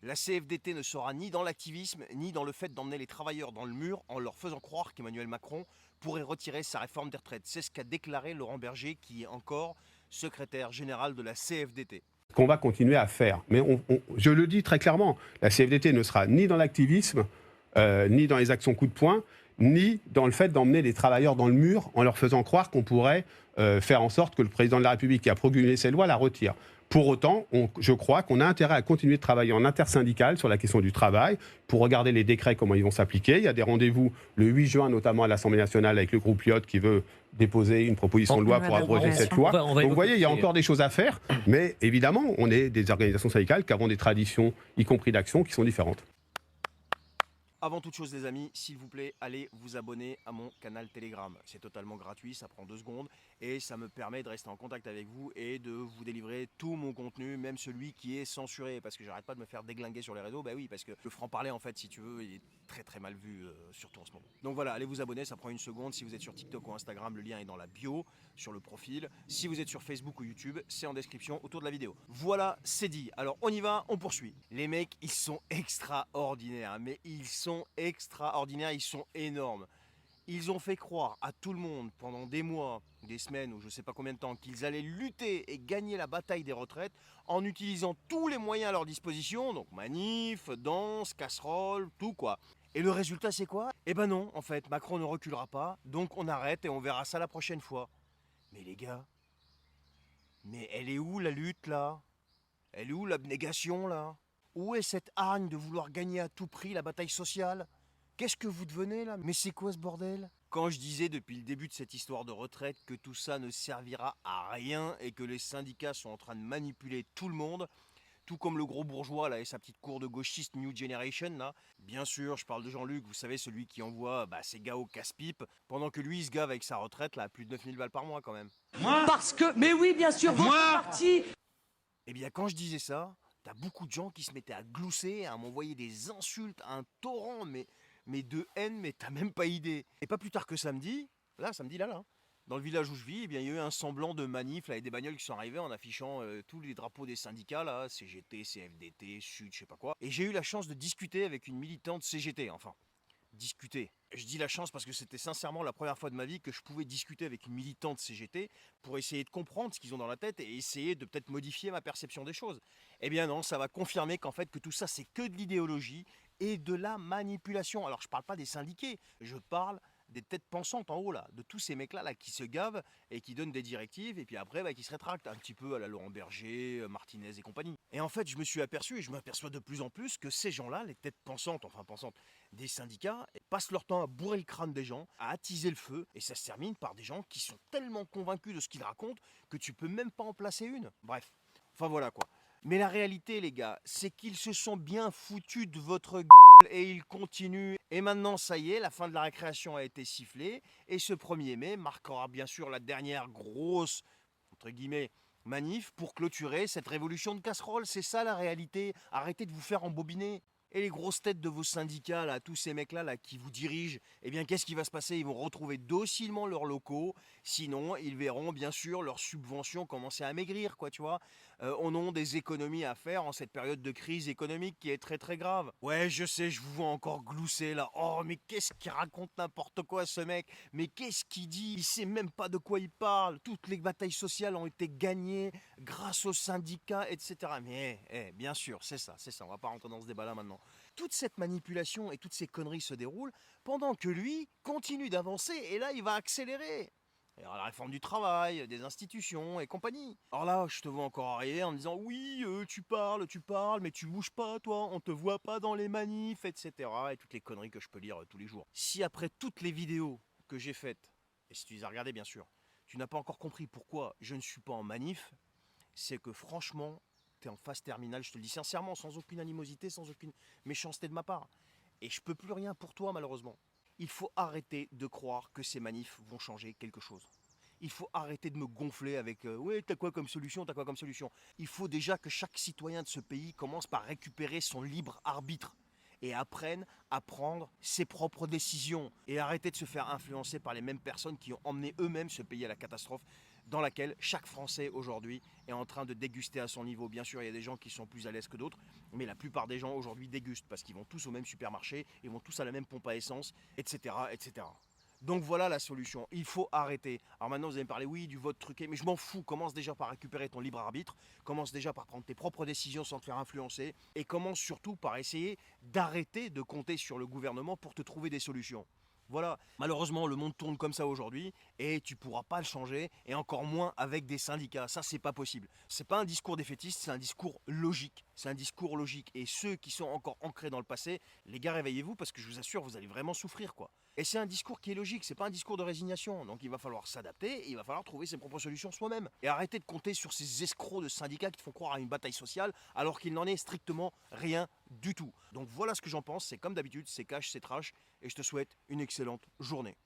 La CFDT ne sera ni dans l'activisme, ni dans le fait d'emmener les travailleurs dans le mur en leur faisant croire qu'Emmanuel Macron pourrait retirer sa réforme des retraites. C'est ce qu'a déclaré Laurent Berger, qui est encore secrétaire général de la CFDT. Qu'on va continuer à faire. Mais je le dis très clairement, la CFDT ne sera ni dans l'activisme, ni dans les actions coup de poing, ni dans le fait d'emmener les travailleurs dans le mur en leur faisant croire qu'on pourrait faire en sorte que le président de la République qui a promulgué ces lois la retire. Pour autant, je crois qu'on a intérêt à continuer de travailler en intersyndical sur la question du travail, pour regarder les décrets, comment ils vont s'appliquer. Il y a des rendez-vous le 8 juin, notamment à l'Assemblée nationale, avec le groupe Lyot qui veut déposer une proposition de loi pour abroger cette loi. Donc vous voyez, il y a encore des choses à faire, mais évidemment, on est des organisations syndicales qui avons des traditions, y compris d'action, qui sont différentes. Avant toute chose les amis, s'il vous plaît, allez vous abonner à mon canal Telegram. C'est totalement gratuit, ça prend 2 secondes et ça me permet de rester en contact avec vous et de vous délivrer tout mon contenu, même celui qui est censuré, parce que j'arrête pas de me faire déglinguer sur les réseaux. Bah oui, parce que le franc-parler en fait, si tu veux, il est très mal vu, surtout en ce moment. Donc voilà, allez vous abonner, ça prend 1 seconde. Si vous êtes sur TikTok ou Instagram, le lien est dans la bio, sur le profil. Si vous êtes sur Facebook ou YouTube, c'est en description autour de la vidéo. Voilà, c'est dit. Alors on y va, on poursuit. Les mecs, ils sont extraordinaires, mais ils sont extraordinaires, ils sont énormes. Ils ont fait croire à tout le monde pendant des mois, des semaines ou je sais pas combien de temps qu'ils allaient lutter et gagner la bataille des retraites en utilisant tous les moyens à leur disposition, donc manif, danse, casserole, tout quoi. Et le résultat c'est quoi? Eh ben non, en fait, Macron ne reculera pas, donc on arrête et on verra ça la prochaine fois. Mais les gars, mais elle est où la lutte là? Elle est où l'abnégation là? Où est cette hargne de vouloir gagner à tout prix la bataille sociale? Qu'est-ce que vous devenez là? Mais c'est quoi ce bordel? Quand je disais depuis le début de cette histoire de retraite que tout ça ne servira à rien et que les syndicats sont en train de manipuler tout le monde, tout comme le gros bourgeois là et sa petite cour de gauchistes New Generation là. Bien sûr, je parle de Jean-Luc, vous savez, celui qui envoie ses gars au casse-pipe, pendant que lui il se gave avec sa retraite là à plus de 9000 balles par mois quand même. Parce que, mais oui, bien sûr, votre parti. Eh bien, quand je disais ça, t'as beaucoup de gens qui se mettaient à glousser, à m'envoyer des insultes, un torrent, mais de haine, mais t'as même pas idée. Et pas plus tard que samedi, là, dans le village où je vis, eh bien, il y a eu un semblant de manif là, avec des bagnoles qui sont arrivées en affichant tous les drapeaux des syndicats, là, CGT, CFDT, Sud, je sais pas quoi. Et j'ai eu la chance de discuter avec une militante CGT, enfin, discuter. Je dis la chance parce que c'était sincèrement la première fois de ma vie que je pouvais discuter avec une militante CGT pour essayer de comprendre ce qu'ils ont dans la tête et essayer de peut-être modifier ma perception des choses. Eh bien non, ça va confirmer qu'en fait que tout ça c'est que de l'idéologie et de la manipulation. Alors je parle pas des syndiqués, je parle des têtes pensantes en haut là, de tous ces mecs là qui se gavent et qui donnent des directives et puis après qui se rétractent un petit peu à la Laurent Berger, Martinez et compagnie. Et en fait je me suis aperçu et je m'aperçois de plus en plus que ces gens-là, les têtes pensantes, des syndicats, passent leur temps à bourrer le crâne des gens, à attiser le feu, et ça se termine par des gens qui sont tellement convaincus de ce qu'ils racontent que tu peux même pas en placer une. Bref, enfin voilà quoi. Mais la réalité les gars, c'est qu'ils se sont bien foutus de votre gueule et ils continuent. Et maintenant ça y est, la fin de la récréation a été sifflée, et ce 1er mai marquera bien sûr la dernière grosse, entre guillemets, manif pour clôturer cette révolution de casserole. C'est ça la réalité, arrêtez de vous faire embobiner. Et les grosses têtes de vos syndicats, là, tous ces mecs-là là, qui vous dirigent, eh bien, qu'est-ce qui va se passer? Ils vont retrouver docilement leurs locaux. Sinon, ils verront, bien sûr, leurs subventions commencer à maigrir, quoi, tu vois. On a des économies à faire en cette période de crise économique qui est très grave. Ouais, je sais, je vous vois encore glousser, là. Oh, mais qu'est-ce qu'il raconte n'importe quoi, ce mec? Mais qu'est-ce qu'il dit? Il sait même pas de quoi il parle. Toutes les batailles sociales ont été gagnées grâce aux syndicats, etc. Mais, bien sûr, c'est ça. On va pas rentrer dans ce débat-là maintenant. Toute cette manipulation et toutes ces conneries se déroulent pendant que lui continue d'avancer et là il va accélérer. Alors, la réforme du travail, des institutions et compagnie. Alors là, je te vois encore arriver en me disant oui, tu parles, mais tu bouges pas, toi, on te voit pas dans les manifs, etc. Et toutes les conneries que je peux lire tous les jours. Si après toutes les vidéos que j'ai faites, et si tu les as regardées bien sûr, tu n'as pas encore compris pourquoi je ne suis pas en manif, c'est que franchement, t'es en phase terminale, je te le dis sincèrement, sans aucune animosité, sans aucune méchanceté de ma part. Et je peux plus rien pour toi, malheureusement. Il faut arrêter de croire que ces manifs vont changer quelque chose. Il faut arrêter de me gonfler avec ouais, t'as quoi comme solution, t'as quoi comme solution. Il faut déjà que chaque citoyen de ce pays commence par récupérer son libre arbitre et apprenne à prendre ses propres décisions et arrêter de se faire influencer par les mêmes personnes qui ont emmené eux-mêmes ce pays à la catastrophe dans laquelle chaque Français aujourd'hui est en train de déguster à son niveau. Bien sûr, il y a des gens qui sont plus à l'aise que d'autres, mais la plupart des gens aujourd'hui dégustent parce qu'ils vont tous au même supermarché, ils vont tous à la même pompe à essence, etc., etc. Donc voilà la solution, il faut arrêter. Alors maintenant vous allez me parler, oui, du vote truqué, mais je m'en fous. Commence déjà par récupérer ton libre arbitre, commence déjà par prendre tes propres décisions sans te faire influencer, et commence surtout par essayer d'arrêter de compter sur le gouvernement pour te trouver des solutions. Voilà, malheureusement le monde tourne comme ça aujourd'hui et tu pourras pas le changer, et encore moins avec des syndicats, ça c'est pas possible. C'est pas un discours défaitiste, c'est un discours logique. C'est un discours logique, et ceux qui sont encore ancrés dans le passé, les gars, réveillez-vous parce que je vous assure vous allez vraiment souffrir quoi. Et c'est un discours qui est logique, c'est pas un discours de résignation. Donc il va falloir s'adapter et il va falloir trouver ses propres solutions soi-même. Et arrêter de compter sur ces escrocs de syndicats qui te font croire à une bataille sociale alors qu'il n'en est strictement rien du tout. Donc voilà ce que j'en pense, c'est comme d'habitude, c'est cash, c'est trash, et je te souhaite une excellente journée.